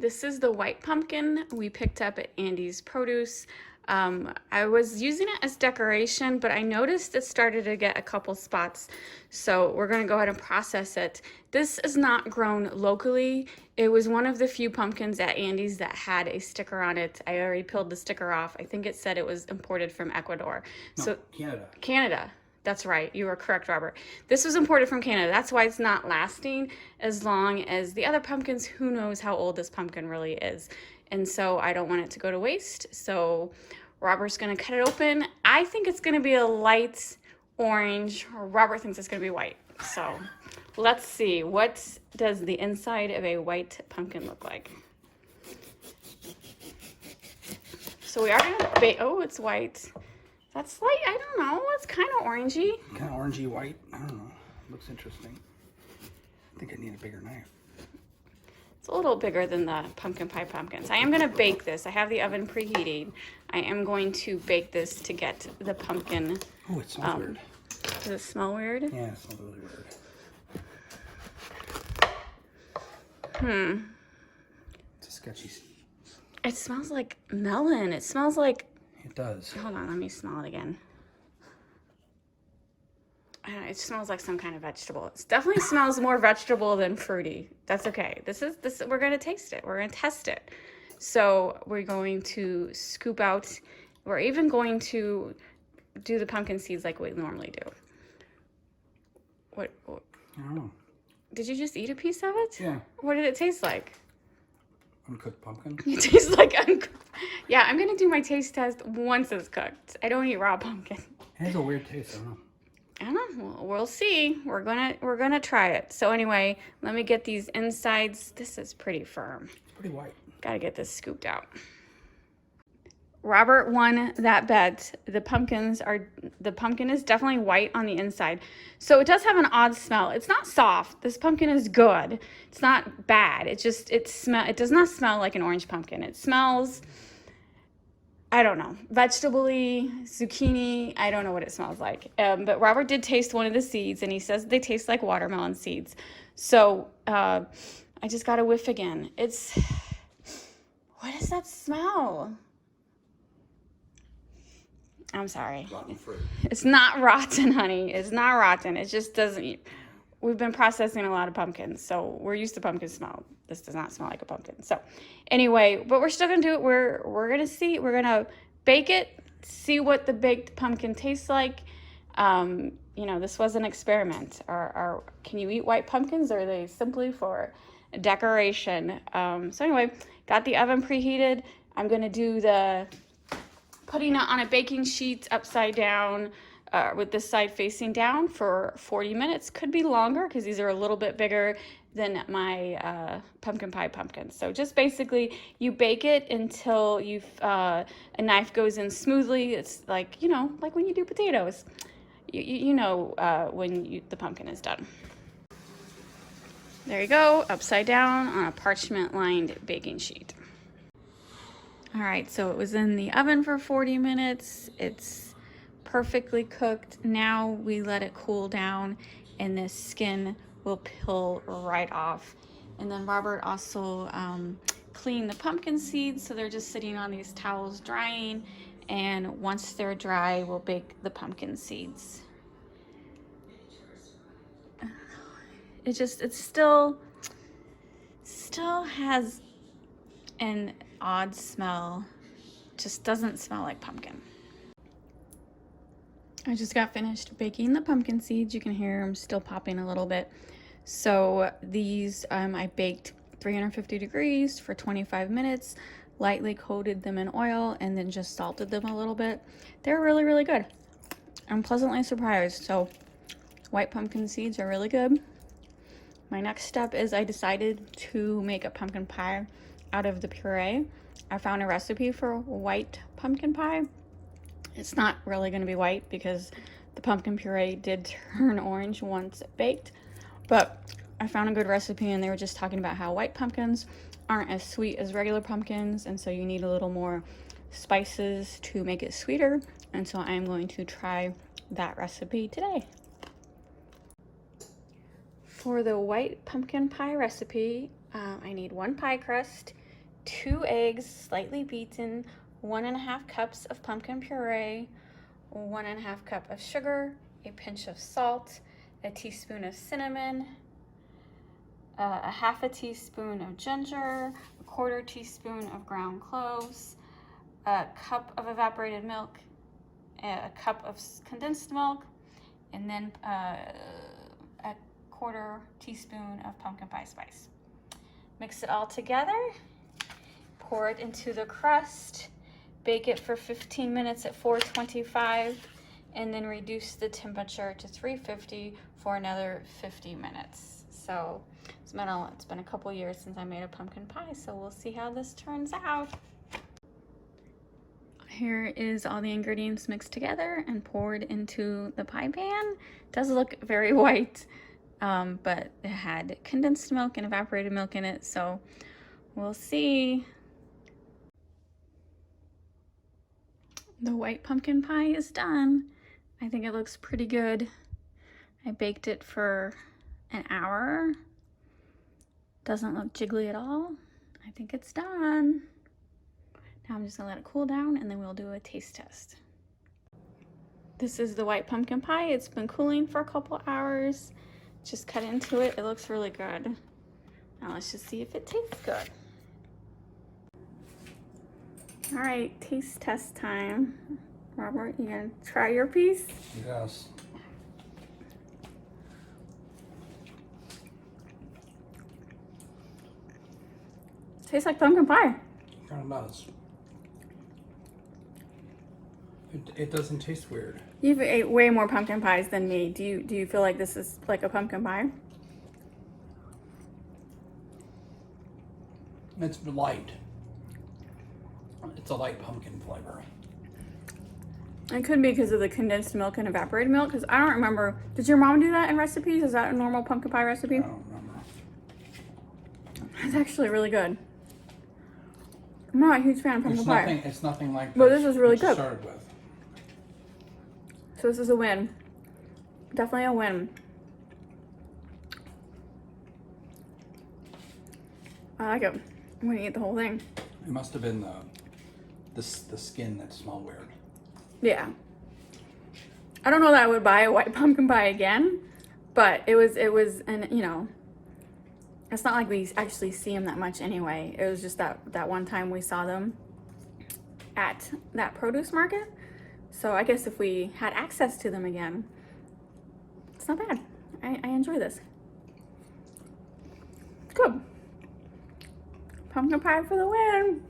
This is the white pumpkin we picked up at Andy's Produce. I was using it as decoration, but I noticed it started to get a couple spots. So we're gonna go ahead and process it. This is not grown locally. It was one of the few pumpkins at Andy's that had a sticker on it. I already peeled the sticker off. I think it said it was imported from Ecuador. No, So Canada. Canada. That's right. You are correct, Robert. This was imported from Canada. That's why it's not lasting as long as the other pumpkins. Who knows how old this pumpkin really is. And so I don't want it to go to waste. So Robert's going to cut it open. I think it's going to be a light orange. Robert thinks it's going to be white. So let's see. What does the inside of a white pumpkin look like? So we are going to bake. Oh, it's white. That's light. I don't know. It's kind of orangey. Kind of orangey white. I don't know. Looks interesting. I think I need a bigger knife. It's a little bigger than the pumpkin pie pumpkins. I am going to bake this. I have the oven preheating. I am going to bake this to get the pumpkin. Oh, it smells weird. Does it smell weird? Yeah, it smells really weird. It's a sketchy. It smells like melon. It smells like... It does. Hold on, let me smell it again. I don't know, it smells like some kind of vegetable. It definitely smells more vegetable than fruity. That's okay. This we're gonna taste it. We're gonna test it. So we're going to scoop out. We're even going to do the pumpkin seeds like we normally do. What I don't know. did you just eat a piece of it? Yeah. What did it taste like? Uncooked pumpkin. It tastes like uncooked. Yeah, I'm gonna do my taste test once it's cooked. I don't eat raw pumpkin. It has a weird taste. I don't know. I don't know. Well, we'll see. We're gonna try it. So anyway, let me get these insides. This is pretty firm. It's pretty white. Gotta get this scooped out. Robert won that bet. The pumpkin is definitely white on the inside. So it does have an odd smell. It's not soft. This pumpkin is good. It's not bad. It does not smell like an orange pumpkin. It smells, I don't know, vegetable-y, zucchini. I don't know what it smells like. But Robert did taste one of the seeds, and he says they taste like watermelon seeds. So I just got a whiff again. What does that smell? I'm sorry. Rotten fruit. It's not rotten, honey. It's not rotten. It just doesn't. We've been processing a lot of pumpkins, so we're used to pumpkin smell. This does not smell like a pumpkin. So anyway, but we're still gonna do it. We're gonna see. We're gonna bake it, see what the baked pumpkin tastes like. You know, this was an experiment. Can you eat white pumpkins, or are they simply for decoration? So anyway, got the oven preheated. I'm gonna do putting it on a baking sheet upside down with this side facing down for 40 minutes. Could be longer because these are a little bit bigger than my pumpkin pie pumpkins. So just basically you bake it until a knife goes in smoothly. It's like, you know, like when you do potatoes. You know when the pumpkin is done. There you go, upside down on a parchment lined baking sheet. All right, so it was in the oven for 40 minutes. It's perfectly cooked. Now we let it cool down and the skin will peel right off. And then Robert also cleaned the pumpkin seeds, so they're just sitting on these towels drying. And once they're dry, we'll bake the pumpkin seeds. It still has an odd smell. Just doesn't smell like pumpkin. I just got finished baking the pumpkin seeds. You can hear them still popping a little bit. So these I baked 350 degrees for 25 minutes, lightly coated them in oil, and then just salted them a little bit. They're really, really good. I'm pleasantly surprised. So white pumpkin seeds are really good. My next step is I decided to make a pumpkin pie out of the puree. I found a recipe for white pumpkin pie. It's not really going to be white because the pumpkin puree did turn orange once baked, but I found a good recipe, and they were just talking about how white pumpkins aren't as sweet as regular pumpkins, and so you need a little more spices to make it sweeter, and so I'm going to try that recipe today. For the white pumpkin pie recipe, I need 1 pie crust, 2 eggs, slightly beaten, 1.5 cups of pumpkin puree, 1.5 cup of sugar, a pinch of salt, a teaspoon of cinnamon, a half a teaspoon of ginger, a 1/4 teaspoon of ground cloves, a cup of evaporated milk, a cup of condensed milk, and then a 1/4 teaspoon of pumpkin pie spice. Mix it all together, pour it into the crust, bake it for 15 minutes at 425, and then reduce the temperature to 350 for another 50 minutes. So it's been a couple years since I made a pumpkin pie, so we'll see how this turns out. Here is all the ingredients mixed together and poured into the pie pan. It does look very white, but it had condensed milk and evaporated milk in it, so we'll see. The white pumpkin pie is done. I think it looks pretty good. I baked it for an hour. Doesn't look jiggly at all. I think it's done. Now I'm just gonna let it cool down and then we'll do a taste test. This is the white pumpkin pie. It's been cooling for a couple hours. Just cut into it. It looks really good. Now let's just see if it tastes good. All right, taste test time. Robert, you gonna try your piece? Yes. Tastes like pumpkin pie. Kind of does. It doesn't taste weird. You've ate way more pumpkin pies than me. Do you feel like this is like a pumpkin pie? It's light. It's a light pumpkin flavor. It could be because of the condensed milk and evaporated milk, because I don't remember. Did your mom do that in recipes? Is that a normal pumpkin pie recipe? I don't remember. It's actually really good. I'm not a huge fan of pumpkin pie. It's nothing like Well, this is really good. Started with. So this is a win. Definitely a win. I like it. I'm gonna eat the whole thing. It must have been the skin that smelled weird. Yeah. I don't know that I would buy a white pumpkin pie again, but it was, and you know, it's not like we actually see them that much anyway. It was just that one time we saw them at that produce market. So I guess if we had access to them again, it's not bad. I enjoy this. Good. Pumpkin pie for the win.